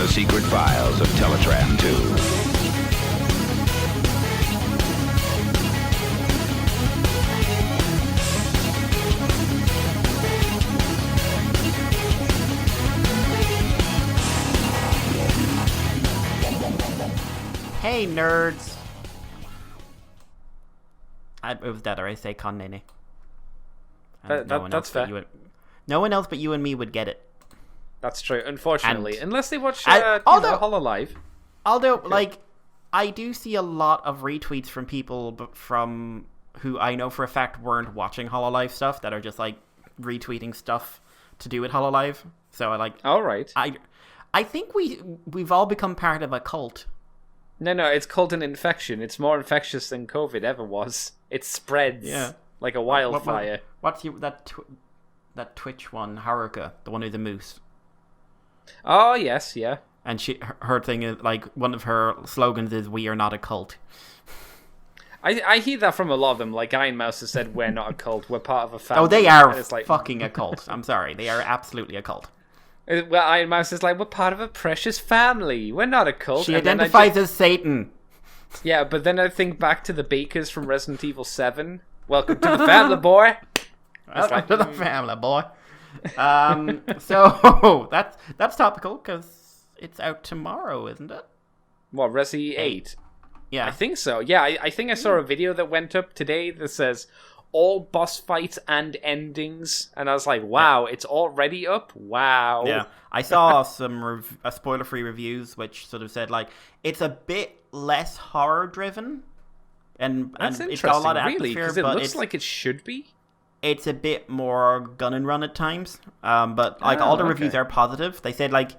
the secret files of Teletraan 2. Hey nerds! It was that, or I say con nene. That's fair. No one else but you and me would get it. That's true, unfortunately. Unless they watch Hololive. Although, like, I do see a lot of retweets from people from who I know for a fact weren't watching Hololive stuff that are just, like, retweeting stuff to do with Hololive. So I like... All right. I think we've all become part of a cult. No, it's called an infection. It's more infectious than COVID ever was. It spreads like a wildfire. What's that Twitch one, Haruka, the one who's a moose? Oh, yes, yeah. And her thing is, like, one of her slogans is, "We are not a cult." I hear that from a lot of them. Like Iron Mouse has said, "We're not a cult. We're part of a family." Oh, they are fucking a cult. I'm sorry. They are absolutely a cult. Well, Iron Mouse is like, we're part of a precious family. We're not a cult. She identifies as Satan. Yeah, but then I think back to the Bakers from Resident Evil 7. Welcome to the family, boy. Welcome to the family, boy. So that's topical because it's out tomorrow, isn't it? What, Resi 8? Yeah, I think so. Yeah, I think I saw a video that went up today that says all boss fights and endings, and I was like, wow, it's already up? Wow. Yeah, I saw some spoiler-free reviews which sort of said, like, it's a bit less horror-driven, and that's it's interesting, got a lot of really, atmosphere, because it but looks like it should be. It's a bit more gun and run at times, but like all the reviews are positive. They said, like,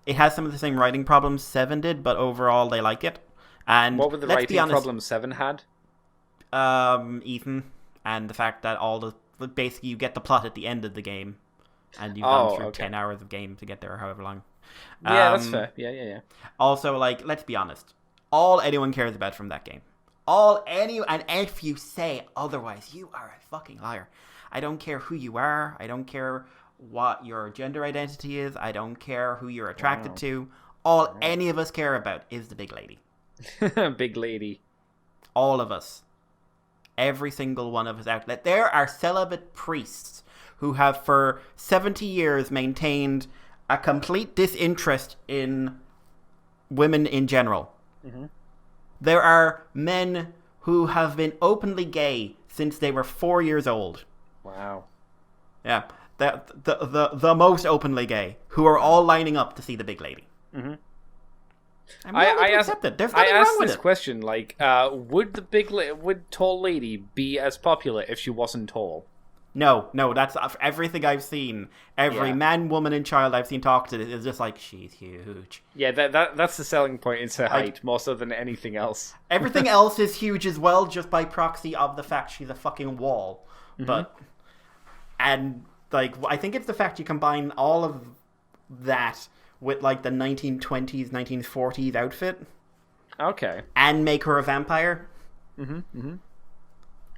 it has some of the same writing problems 7 did, but overall they like it. And what were the writing problems 7 had? Ethan. And the fact that basically you get the plot at the end of the game, and you've gone through 10 hours of game to get there, however long. Yeah, that's fair. Yeah. Also, like, let's be honest, all anyone cares about from that game, and if you say otherwise, you are a fucking liar. I don't care who you are. I don't care what your gender identity is. I don't care who you're attracted to. All any of us care about is the big lady. Big lady. All of us. Every single one of us out there. There are celibate priests who have for 70 years maintained a complete disinterest in women in general. Mm-hmm. There are men who have been openly gay since they were 4 years old. Wow. Yeah. The most openly gay, who are all lining up to see the big lady. Mm-hmm. I accept it. There's nothing I asked wrong with this it. question, like, would tall lady be as popular if she wasn't tall? No, that's everything I've seen. Every man, woman, and child I've seen talk to is just like, she's huge. Yeah, that's the selling point. It's her height, more so than anything else. Everything else is huge as well, just by proxy of the fact she's a fucking wall. Mm-hmm. I think it's the fact you combine all of that with, like, the 1920s, 1940s outfit. Okay. And make her a vampire. Mm-hmm.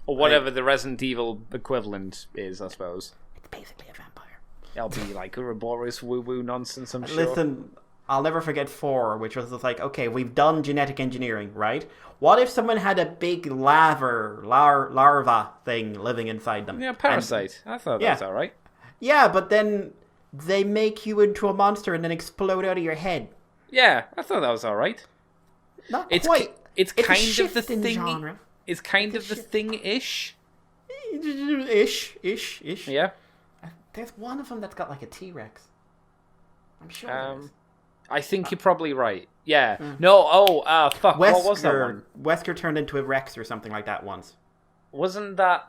Or whatever the Resident Evil equivalent is, I suppose. It's basically a vampire. It'll be like Ouroboros woo-woo nonsense, I'm sure. Listen, I'll never forget 4, which was just like, okay, we've done genetic engineering, right? What if someone had a big larva thing living inside them? Yeah, parasite. I thought that was alright. Yeah, but then they make you into a monster and then explode out of your head. Yeah, I thought that was alright. Not quite. It's kind of the thing. Genre. It's kind of the thing-ish. Ish. Yeah. There's one of them that's got like a T-Rex. I'm sure there is. I think you're probably right. Yeah. No, fuck. What was that one? Wesker turned into a Rex or something like that once. Wasn't that,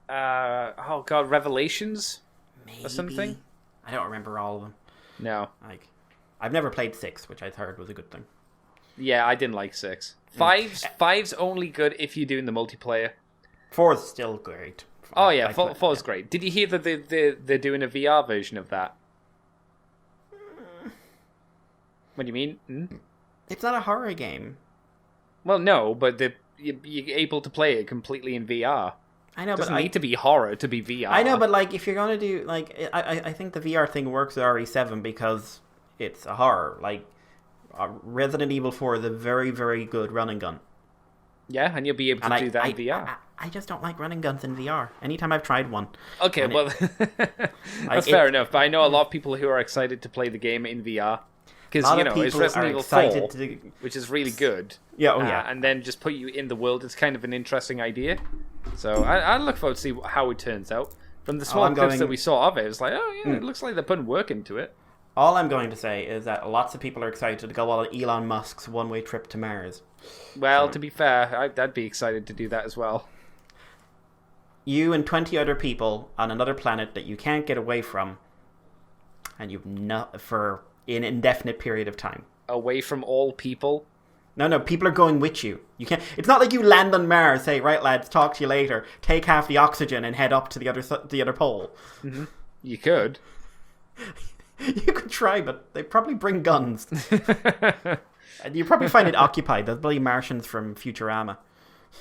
Revelations? Maybe. Or something? I don't remember all of them. No. Like, I've never played 6, which I heard was a good thing. Yeah, I didn't like 6. 5's only good if you're doing the multiplayer. 4 is still great. Oh yeah, 4's great. Did you hear that they're doing a VR version of that? What do you mean? It's not a horror game. Well, no, but you're able to play it completely in VR. I know, it doesn't but need to be horror to be VR. I know, but like if you're gonna do like, I think the VR thing works with RE7 because it's a horror. Like, Resident Evil 4 is a very, very good run and gun. Yeah, and you'll be able to do that in VR. I just don't like running guns in VR. Anytime I've tried one. Okay, well, that's fair enough. But I know a lot of people who are excited to play the game in VR. Because, it's Resident Evil 4, which is really good. Yeah, yeah. And then just put you in the world. It's kind of an interesting idea. So I look forward to see how it turns out. From the small clips that we saw of it, it's like, it looks like they're putting work into it. All I'm going to say is that lots of people are excited to go on Elon Musk's one-way trip to Mars. Well, to be fair, I'd be excited to do that as well. You and 20 other people on another planet that you can't get away from, and you've not for an indefinite period of time. Away from all people? No, people are going with you. You can't. It's not like you land on Mars, say, right, lads, talk to you later, take half the oxygen and head up to the other pole. Mm-hmm. You could. You could try, but they probably bring guns. And you probably find it occupied. Those bloody Martians from Futurama.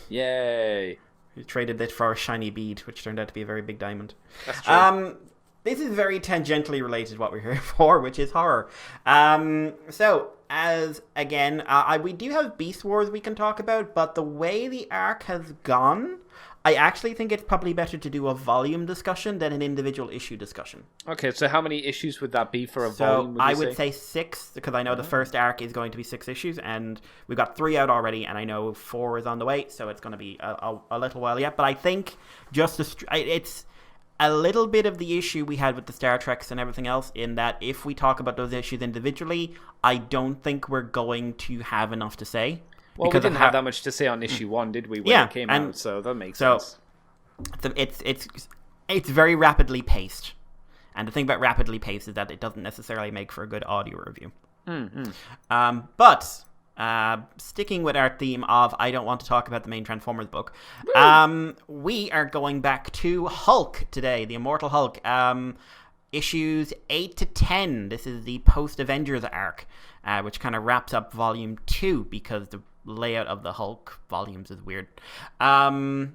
Yay. You traded it for a shiny bead, which turned out to be a very big diamond. That's true. This is very tangentially related to what we're here for, which is horror. So, as, again, we do have Beast Wars we can talk about, but the way the arc has gone, I actually think it's probably better to do a volume discussion than an individual issue discussion. Okay, so how many issues would that be for a volume? I would say 6, because I know the first arc is going to be 6 issues, and we've got 3 out already, and I know 4 is on the way, so it's going to be a little while yet. But I think it's a little bit of the issue we had with the Star Treks and everything else, in that if we talk about those issues individually, I don't think we're going to have enough to say. Well, we didn't have that much to say on issue 1, did we, when it came out? So that makes sense. It's very rapidly paced. And the thing about rapidly paced is that it doesn't necessarily make for a good audio review. Mm-hmm. But sticking with our theme of I don't want to talk about the main Transformers book, we are going back to Hulk today, the Immortal Hulk. Issues 8 to 10. This is the post-Avengers arc, which kind of wraps up Volume 2, because the layout of the Hulk volumes is weird. And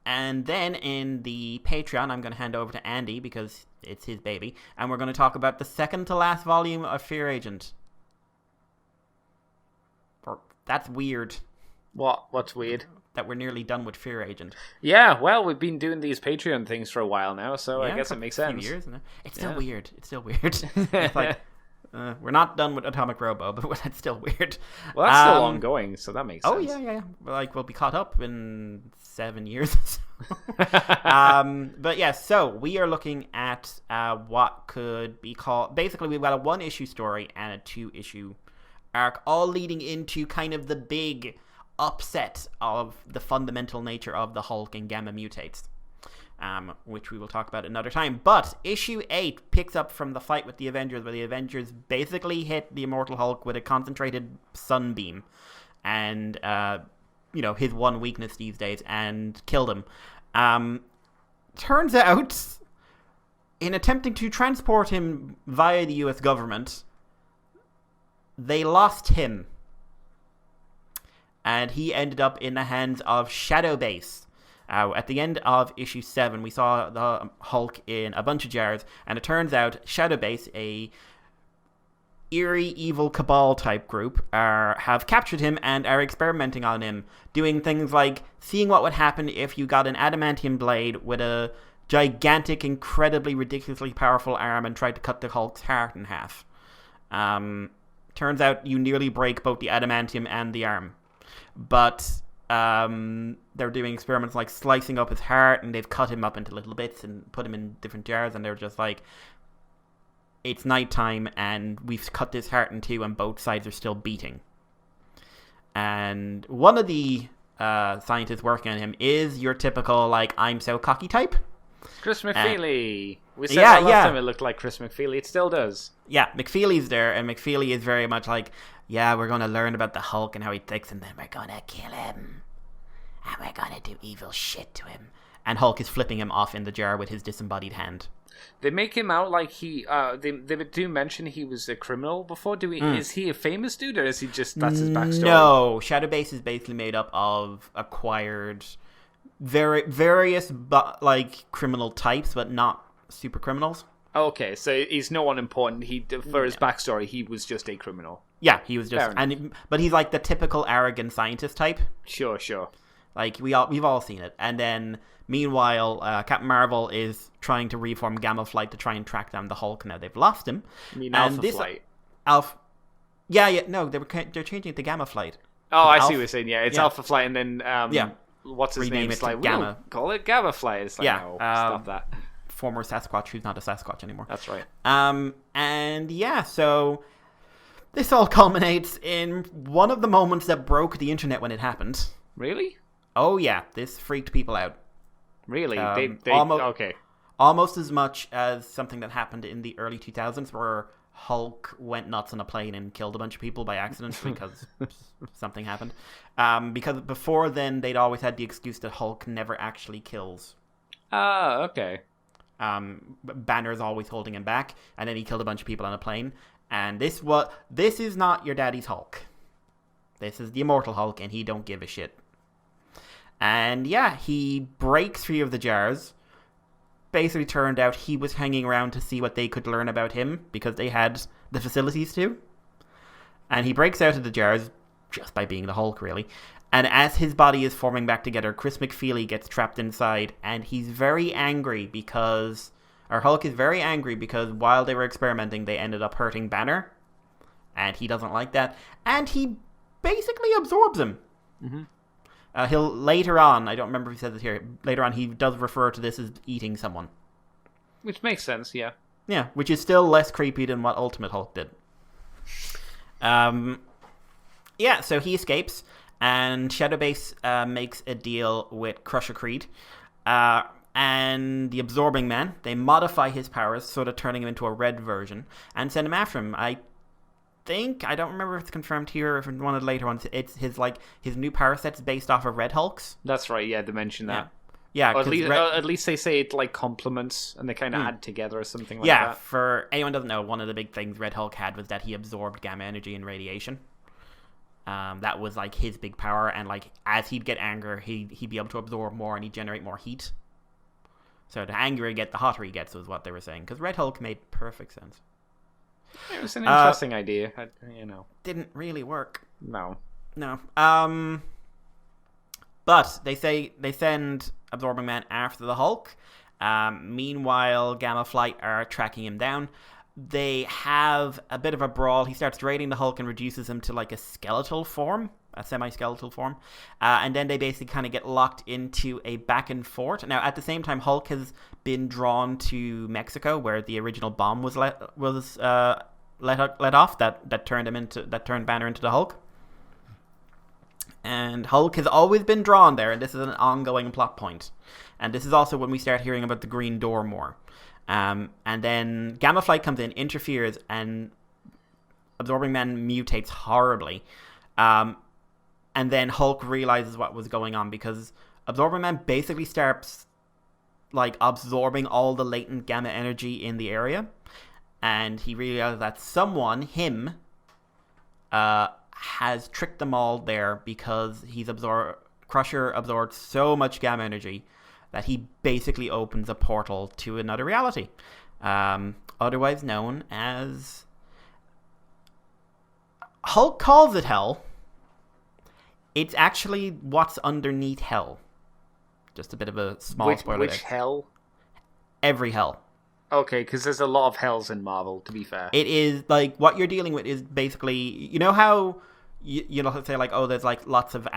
then in the Patreon, I'm going to hand over to Andy, because it's his baby, and we're going to talk about the second to last volume of Fear Agent. That's weird. What's weird? That we're nearly done with Fear Agent. Yeah, well, we've been doing these Patreon things for a while now, so I guess it makes sense. Years, isn't it? It's still weird. It's like, we're not done with Atomic Robo, but that's still weird. Well, that's still ongoing, so that makes sense. Oh, yeah. Like, we'll be caught up in 7 years or so. But yeah, so we are looking at what could be called... Basically, we've got a 1-issue story and a 2-issue arc, all leading into kind of the big upset of the fundamental nature of the Hulk and Gamma Mutates, which we will talk about another time. But issue 8 picks up from the fight with the Avengers, where the Avengers basically hit the Immortal Hulk with a concentrated sunbeam, and his one weakness these days, and killed him. Turns out, in attempting to transport him via the US government, they lost him. And he ended up in the hands of Shadowbase. At the end of issue 7, we saw the Hulk in a bunch of jars, and it turns out Shadowbase, a eerie, evil cabal type group, have captured him and are experimenting on him, doing things like seeing what would happen if you got an adamantium blade with a gigantic, incredibly, ridiculously powerful arm and tried to cut the Hulk's heart in half. Turns out you nearly break both the adamantium and the arm. But they're doing experiments like slicing up his heart, and they've cut him up into little bits and put him in different jars, and they're just like, it's nighttime and we've cut this heart in two and both sides are still beating. And one of the scientists working on him is your typical, like, I'm so cocky type. Chris McFeely. We said that last time it looked like Chris McFeely. It still does. Yeah, McFeely's there, and McFeely is very much like, yeah, we're going to learn about the Hulk and how he thinks, and then we're going to kill him. And we're going to do evil shit to him. And Hulk is flipping him off in the jar with his disembodied hand. They make him out like he... they do mention he was a criminal before. Is he a famous dude, or is he just... That's his backstory? No, Shadowbase is basically made up of acquired... various criminal types, but not super criminals. Okay, so he's no one important. For his backstory, he was just a criminal. Yeah, he was just, but he's like the typical arrogant scientist type. Sure. Like we've all seen it. And then meanwhile, Captain Marvel is trying to reform Gamma Flight to try and track down the Hulk. Now they've lost him. You mean Alpha Flight? Yeah. No, they're changing it to Gamma Flight. Oh, I see what you're saying. Yeah, it's Alpha Flight, and then what's his rename name? It's like Gamma. Call it Gamma Flight. It's like no, stop that. Former Sasquatch, who's not a Sasquatch anymore. That's right. And yeah, so this all culminates in one of the moments that broke the internet when it happened. Really? Oh yeah, this freaked people out. Really? Okay. Almost as much as something that happened in the early 2000s where Hulk went nuts on a plane and killed a bunch of people by accident because something happened. Because before then, they'd always had the excuse that Hulk never actually kills. Okay. Banner's always holding him back, and then he killed a bunch of people on a plane. And this is not your daddy's Hulk. This is the Immortal Hulk, and he don't give a shit. And yeah, he breaks 3 of the jars. Basically turned out he was hanging around to see what they could learn about him, because they had the facilities to. And he breaks out of the jars, just by being the Hulk, really. And as his body is forming back together, Chris McFeely gets trapped inside, and he's very angry because... Hulk is very angry because while they were experimenting, they ended up hurting Banner. And he doesn't like that. And he basically absorbs him. Mm-hmm. He'll later on, I don't remember if he says it here, later on he does refer to this as eating someone. Which makes sense, yeah. Yeah, which is still less creepy than what Ultimate Hulk did. Yeah, so he escapes, and Shadowbase makes a deal with Crusher Creed. And the Absorbing Man, they modify his powers, sort of turning him into a red version, and send him after him. I don't remember if it's confirmed here or if in one of the later ones, it's his new power set's based off of Red Hulk's. That's right, yeah, they mentioned that. Yeah, or at least they say it like complements, and they kind of add together or something like that. Yeah, for anyone who doesn't know, one of the big things Red Hulk had was that he absorbed gamma energy and radiation. That was like his big power, and like as he'd get angry, he'd be able to absorb more and he'd generate more heat. So the angrier he gets, the hotter he gets, was what they were saying. Because Red Hulk made perfect sense. It was an interesting idea, Didn't really work. No. But they send Absorbing Man after the Hulk. Meanwhile, Gamma Flight are tracking him down. They have a bit of a brawl. He starts raiding the Hulk and reduces him to like a skeletal form. A semi-skeletal form. And then they basically kind of get locked into a back and forth. Now, at the same time, Hulk has been drawn to Mexico, where the original bomb was let off that turned Banner into the Hulk. And Hulk has always been drawn there, and this is an ongoing plot point. And this is also when we start hearing about the Green Door more. And then Gamma Flight comes in, interferes, and Absorbing Man mutates horribly. And then Hulk realizes what was going on, because Absorbing Man basically starts like absorbing all the latent gamma energy in the area, and he realizes that someone, him, has tricked them all there, because Crusher absorbed so much gamma energy that he basically opens a portal to another reality, otherwise known as... Hulk calls it Hell. It's actually what's underneath Hell. Just a bit of a small spoiler there. Which Hell? Every Hell. Okay, because there's a lot of Hells in Marvel, to be fair. It is, like, what you're dealing with is basically... You know how, say, like, oh, there's, like, lots of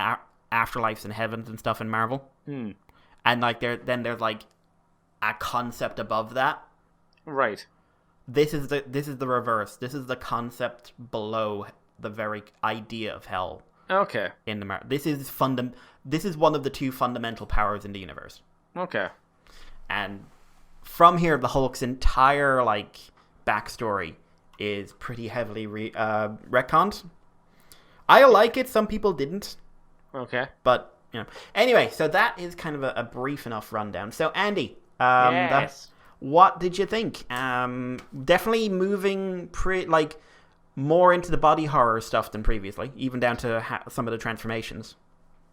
afterlives and heavens and stuff in Marvel? And, like, there's, like, a concept above that? Right. This is the reverse. This is the concept below the very idea of Hell. Okay. In the this is one of the 2 fundamental powers in the universe. Okay. And from here, the Hulk's entire like backstory is pretty heavily retconned. I like it. Some people didn't. Okay. But anyway, so that is kind of a brief enough rundown. So Andy, yes. What did you think? Definitely moving more into the body horror stuff than previously, even down to some of the transformations.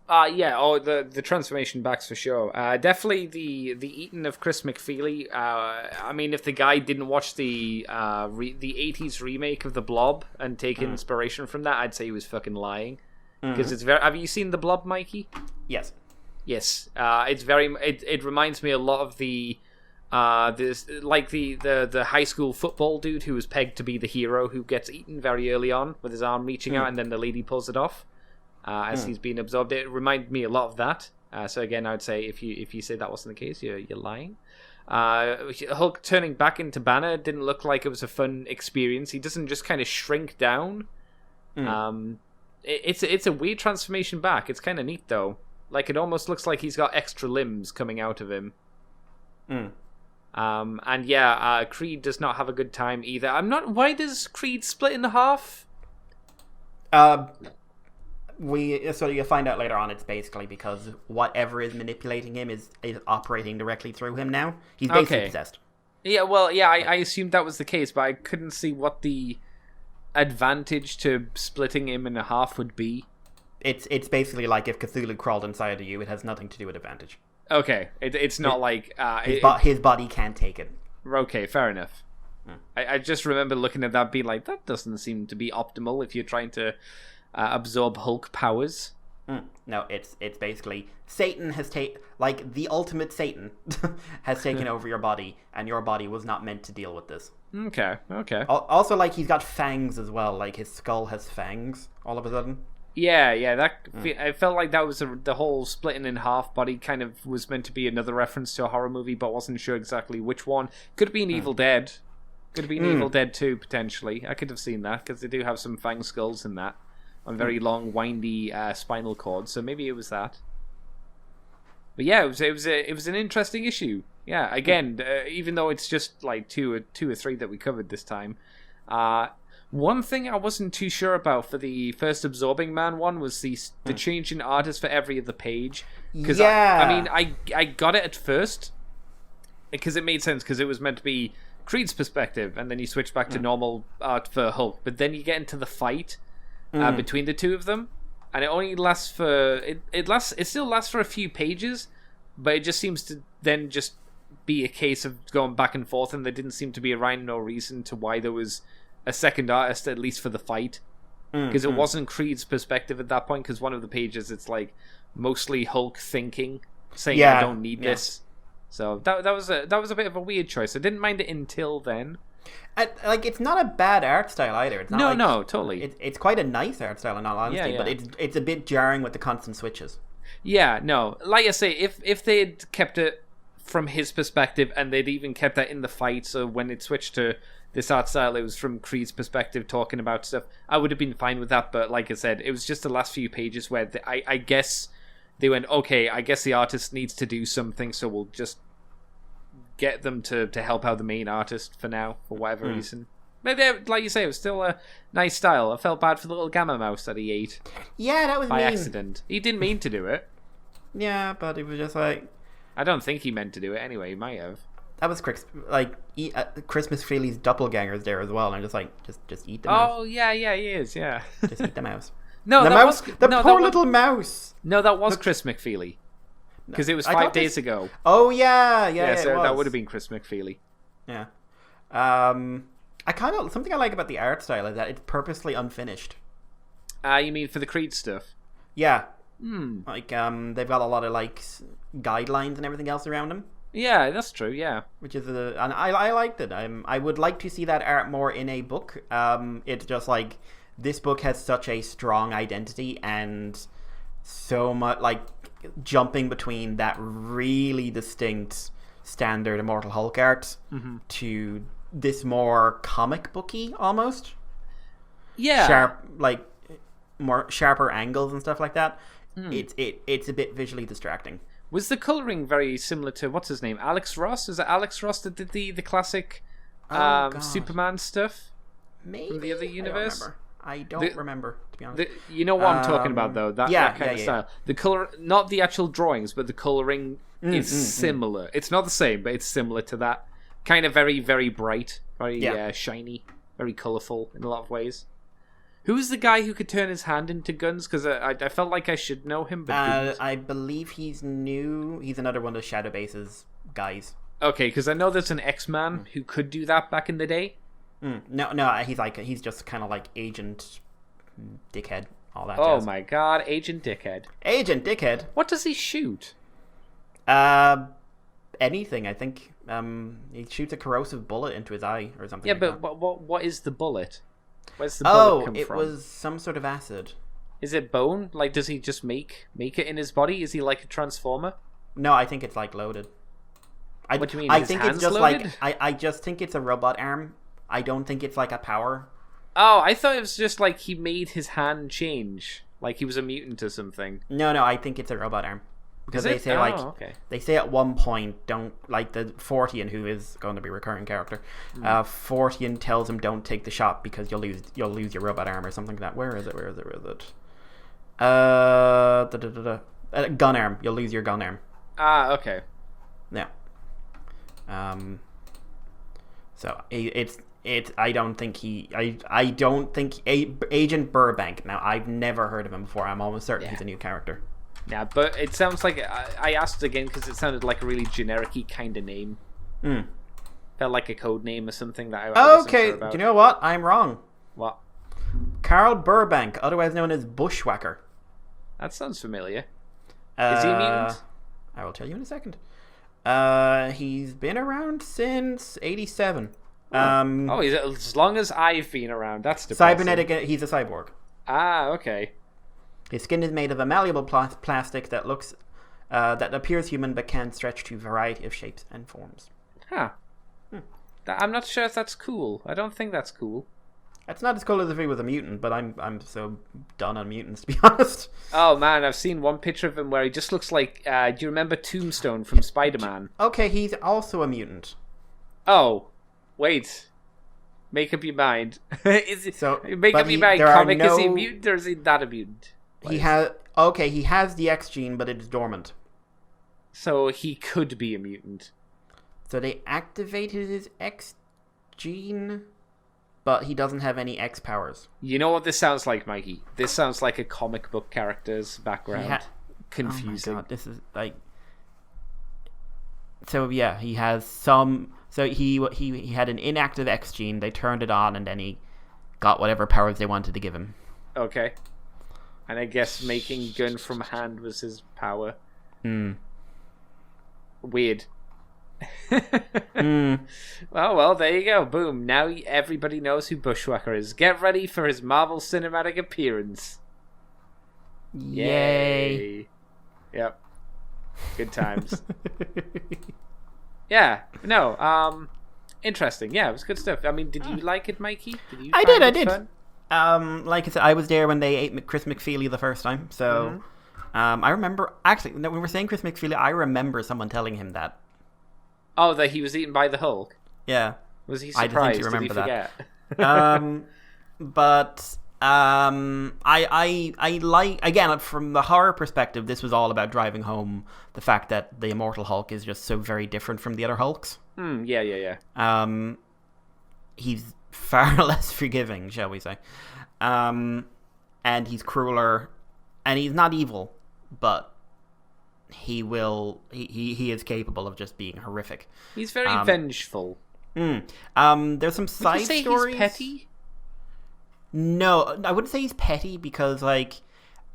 Yeah, the transformation backs for sure. Definitely the eating of Chris McFeely. I mean, if the guy didn't watch the 80s remake of The Blob and take inspiration from that, I'd say he was fucking lying. Because it's very... Have you seen The Blob, Mikey? Yes. Yes. It's very... It reminds me a lot of the high school football dude who was pegged to be the hero who gets eaten very early on with his arm reaching out and then the lady pulls it off. As he's being absorbed. It reminded me a lot of that. So again, I would say if you say that wasn't the case, you're lying. Hulk turning back into Banner didn't look like it was a fun experience. He doesn't just kind of shrink down. It's a weird transformation back. It's kind of neat though. Like it almost looks like he's got extra limbs coming out of him. And yeah, Creed does not have a good time either. Why does Creed split in half? So you find out later on it's basically because whatever is manipulating him is operating directly through him now. He's basically possessed. Yeah, well, yeah, I assumed that was the case, but I couldn't see what the advantage to splitting him in half would be. It's basically like if Cthulhu crawled inside of you, it has nothing to do with advantage. Okay, it's not like... his body can't take it. Okay, fair enough. I just remember looking at that being like, that doesn't seem to be optimal if you're trying to... absorb Hulk powers. No, it's basically Satan has like the ultimate Satan has taken over your body, and your body was not meant to deal with this. Okay. Also, like he's got fangs as well. Like his skull has fangs all of a sudden. Yeah. I felt like that was the whole splitting in half body kind of was meant to be another reference to a horror movie, but wasn't sure exactly which one. Could have been Evil Dead. Could have been Evil Dead 2 potentially. I could have seen that because they do have some fang skulls in that. On very long, windy spinal cord, so maybe it was that. But yeah, it was an interesting issue. Yeah, again, even though it's just like two or three that we covered this time. One thing I wasn't too sure about for the first Absorbing Man one was the change in artist for every other page. Because I got it at first because it made sense because it was meant to be Creed's perspective, and then you switch back to normal art for Hulk. But then you get into the fight. Between the two of them, and it only lasts for it still lasts for a few pages, but it just seems to then just be a case of going back and forth, and there didn't seem to be a rhyme or reason to why there was a second artist, at least for the fight, because it wasn't Creed's perspective at that point, because one of the pages it's like mostly Hulk thinking, saying I don't need this. So that was a bit of a weird choice. I didn't mind it until then. Like it's not a bad art style either. It's not no, totally. It's quite a nice art style in all honesty, but it's a bit jarring with the constant switches. Yeah, no. Like I say, if they'd kept it from his perspective and they'd even kept that in the fight, so when it switched to this art style, it was from Creed's perspective talking about stuff, I would have been fine with that. But like I said, it was just the last few pages where I guess they went, okay, I guess the artist needs to do something, so we'll just get them to help out the main artist for now, for whatever reason. But like you say, it was still a nice style. I felt bad for the little gamma mouse that he ate. Yeah, that was by mean. accident. He didn't mean to do it. Yeah, but it was just like... I don't think he meant to do it anyway. He might have. That was Christmas Freely's doppelganger's there as well, and I'm just like, just eat the mouse. Oh, yeah, he is, yeah. Just eat the mouse. No, the poor little mouse. No, that was Chris McFeely. Because it was 5 days ago. Oh, yeah, so that would have been Chris McFeely. Yeah. Something I like about the art style is that it's purposely unfinished. You mean for the Creed stuff? Yeah. Like, they've got a lot of, like, guidelines and everything else around them. Yeah, that's true, yeah. Which is, and I liked it. I would like to see that art more in a book. It's just like, this book has such a strong identity and so much, like, jumping between that really distinct standard Immortal Hulk art to this more comic booky almost. Yeah. Sharp, like more sharper angles and stuff like that. It's a bit visually distracting. Was the colouring very similar to what's his name? Alex Ross? Is it Alex Ross that did the classic Superman stuff? Maybe from the other universe? I don't remember, to be honest. You know what I'm talking about, though. That kind of style. The color, not the actual drawings, but the coloring is similar. It's not the same, but it's similar to that. Kind of very, very bright, very shiny, very colourful in a lot of ways. Who's the guy who could turn his hand into guns? Because I felt like I should know him, but didn't. I believe he's new. He's another one of the Shadow Base's guys. Okay, because I know there's an X-Man who could do that back in the day. No, he's just kind of like Agent Dickhead, all that. Oh jazz. my god, Agent Dickhead. Agent Dickhead. What does he shoot? Anything, I think. He shoots a corrosive bullet into his eye or something. Yeah, like but that. what is the bullet? Where's the bullet come from? It was some sort of acid. Is it bone? Like, does he just make it in his body? Is he like a transformer? No, I think it's like loaded. What do you mean? I his think hands it's just loaded? I just think it's a robot arm. I don't think it's like a power. Oh, I thought it was just like he made his hand change, like he was a mutant or something. No, I think it's a robot arm. Because Is they it? say Okay. they say at one point, don't, like, the Fortean, who is going to be a recurring character, Fortean tells him don't take the shot because you'll lose your robot arm or something like that. Where is it? Gun arm. You'll lose your gun arm. Ah, okay. Yeah. So it's I don't think Agent Burbank. Now, I've never heard of him before. I'm almost certain he's a new character. Yeah, but it sounds like I asked again because it sounded like a really generic-y kind of name. Felt like a code name or something that I wasn't sure about. Do you know what? I'm wrong. What? Carl Burbank, otherwise known as Bushwhacker. That sounds familiar. Is he a mutant? I will tell you in a second. He's been around since '87. He's as long as I've been around. That's depressing. Cybernetic. He's a cyborg. Ah, okay. His skin is made of a malleable plastic that appears human but can stretch to a variety of shapes and forms. Huh. I'm not sure if that's cool. I don't think that's cool. It's not as cool as if he was a mutant, but I'm so done on mutants, to be honest. Oh man, I've seen one picture of him where he just looks like. Do you remember Tombstone from Spider-Man? Okay, he's also a mutant. Oh, wait. Make up your mind. Is it, so make up your mind. Comic, is he a mutant or is he not a mutant? He has the X gene, but it's dormant. So he could be a mutant. So they activated his X gene, but he doesn't have any X powers. You know what this sounds like, Mikey? This sounds like a comic book character's background. Confusing. Oh my God, this is like. So yeah, he has some. So he had an inactive X gene. They turned it on, and then he got whatever powers they wanted to give him. Okay. And I guess making gun from hand was his power. Weird. Well, there you go. Boom. Now everybody knows who Bushwhacker is. Get ready for his Marvel Cinematic appearance. Yay. Yep. Good times. Yeah. No. Interesting. Yeah, it was good stuff. I mean, did you like it, Mikey? I did. Fun? Like I said, I was there when they ate Chris McFeely the first time, so I remember, actually, when we were saying Chris McFeely, I remember someone telling him that. Oh, that he was eaten by the Hulk? Yeah. Was he surprised? I distinctly remember that. But I like, again, from the horror perspective, this was all about driving home the fact that the Immortal Hulk is just so very different from the other Hulks. Yeah. He's far less forgiving, shall we say. And he's crueler, and he's not evil, but he is capable of just being horrific. He's very vengeful. There's some side Would you say stories. He's petty? No, I wouldn't say he's petty because like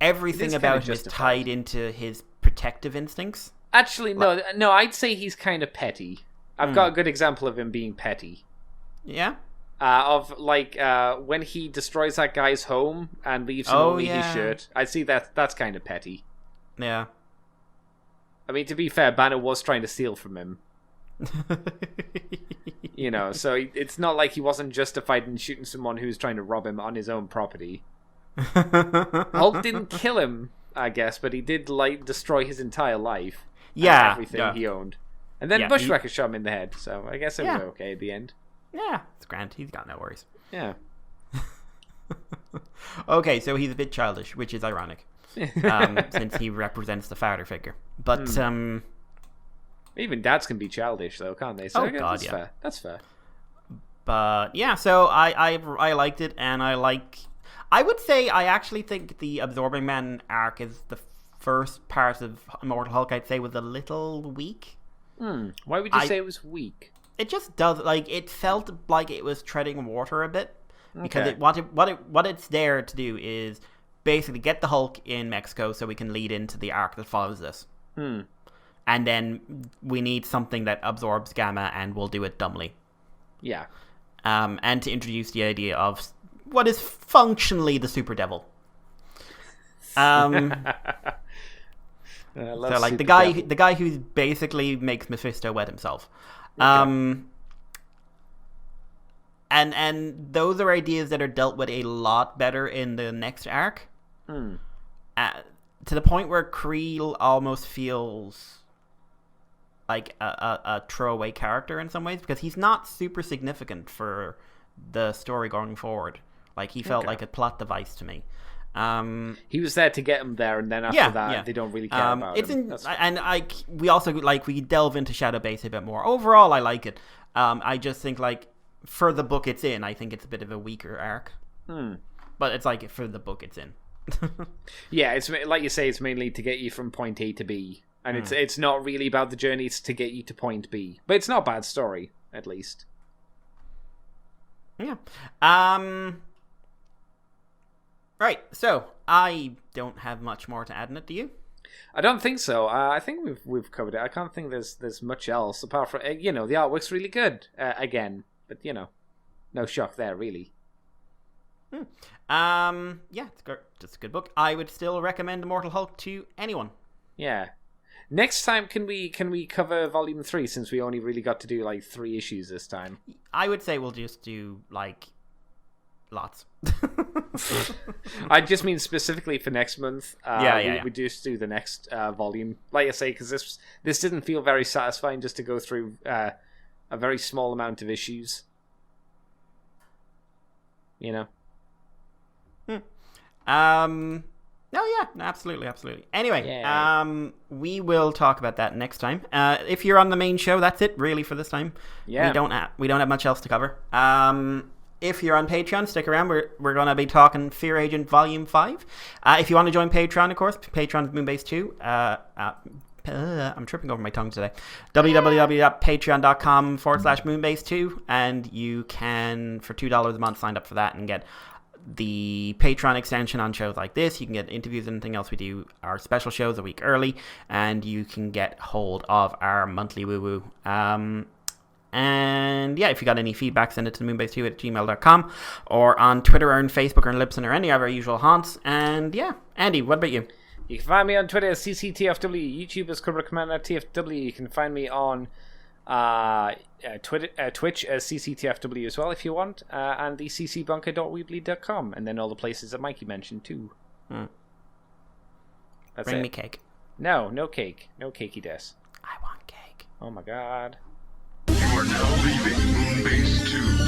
everything about him is tied into his protective instincts. Actually, no, I'd say he's kind of petty. I've got a good example of him being petty. Yeah? Of like when he destroys that guy's home and leaves him only his shirt. I see that's kind of petty. Yeah. I mean, to be fair, Banner was trying to steal from him. So it's not like he wasn't justified in shooting someone who's trying to rob him on his own property. Hulk didn't kill him, I guess, but he did like destroy his entire life. Yeah. And everything he owned. And then Bushwhacker shot him in the head, so I guess it was okay at the end. Yeah, it's grand. He's got no worries. Yeah. Okay, so he's a bit childish, which is ironic. Since he represents the father figure. But, even dads can be childish, though, can't they? So fair. That's fair. But, yeah, so I liked it, and I I would say I actually think the Absorbing Man arc is the first part of Immortal Hulk. I'd say was a little weak. Why would you say it was weak? It just does, like, it felt like it was treading water a bit, because Okay. what it's there to do is basically get the Hulk in Mexico so we can lead into the arc that follows this. And then we need something that absorbs gamma, and we'll do it dumbly. Yeah. And to introduce the idea of what is functionally the Super Devil. So like the guy who basically makes Mephisto wet himself. And those are ideas that are dealt with a lot better in the next arc. To the point where Creel almost feels like a throwaway character in some ways, because he's not super significant for the story going forward. Like, he felt like a plot device to me. He was there to get him there, and then after that, they don't really care about him. And we also we delve into Shadow Base a bit more. Overall, I like it. I just think, like, for the book it's in, I think it's a bit of a weaker arc. But it's like, for the book it's in. Yeah, it's like you say, it's mainly to get you from point A to B, and it's not really about the journey. It's to get you to point B, but it's not a bad story, at least. Yeah. Right, so I don't have much more to add in it. Do you? I don't think so. I think we've covered it. I can't think there's much else apart from the artwork's really good again, but no shock there really. Yeah, it's a good book. I would still recommend Immortal Hulk to anyone. Yeah. Next time, can we cover Volume 3, since we only really got to do like 3 issues this time? I would say we'll just do like lots. I just mean specifically for next month. We just do the next volume, like I say, because this didn't feel very satisfying just to go through a very small amount of issues. No, yeah, absolutely. Anyway, we will talk about that next time. If you're on the main show, that's it really for this time. Yeah, we don't have much else to cover. If you're on Patreon, stick around. We're going to be talking Fear Agent Volume 5. If you want to join Patreon, of course, Patreon's Moonbase 2. I'm tripping over my tongue today. www.patreon.com/Moonbase2. And you can, for $2 a month, sign up for that and get the Patreon extension on shows like this. You can get interviews and anything else we do, our special shows a week early, and you can get hold of our monthly woo-woo. And yeah, if you got any feedback, send it to moonbase2@gmail.com, or on Twitter or on Facebook or on Libsyn or any of our usual haunts. And yeah, Andy, what about you? You can find me on Twitter as CCTFW, YouTube as Cobra Commander TFW. You can find me on Twitch as CCTFW as well if you want, and the ccbunker.weebly.com, and then all the places that Mikey mentioned too. Bring me cake. No cake. No cakey des. I want cake. Oh my god. You are now leaving Moonbase 2.